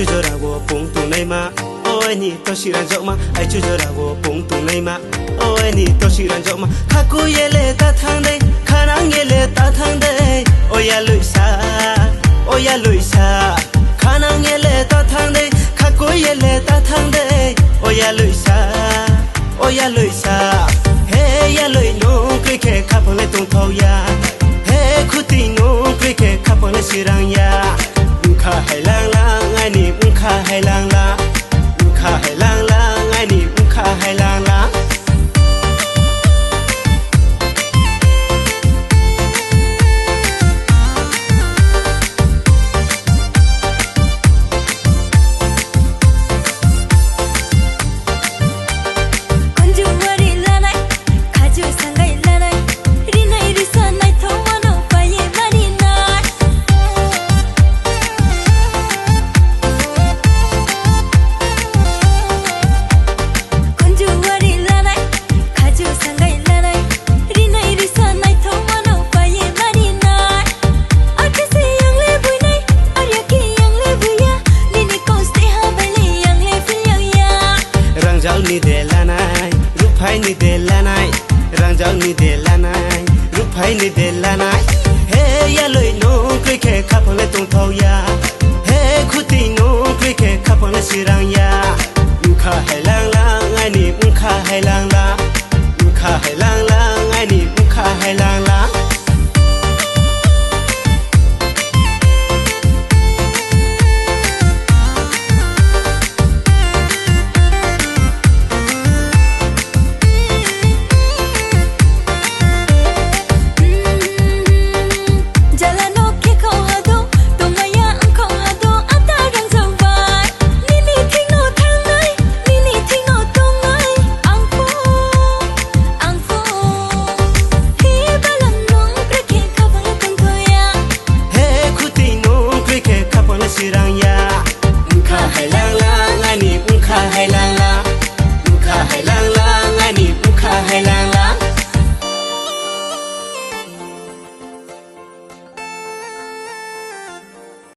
chujorago pung tung nei ma oi ni to shiran jo ma ai chujorago pung tung nei ma oi ni to shiran jo ma khaku yele ta thang dei kharang yele ta thang dei oya luisa khanang yele ta thang dei khaku yele ta thang dei oya luisa hey ya loi no kre khe khapang le tung thau ya hey khuti no kre khe khapang le sirang ya kha hai lang lang ai ni kha hai lang la kha hai lang lang ai ni kha hai lang la ni de lanai rupai ni de lanai rangjang ni de lanai rupai ni de lanai hey ya loi no kre khe khapang le tung thau ya hey khuti no kre khe khapang le sirang ya kha hai lang lang ai ni kha hai lang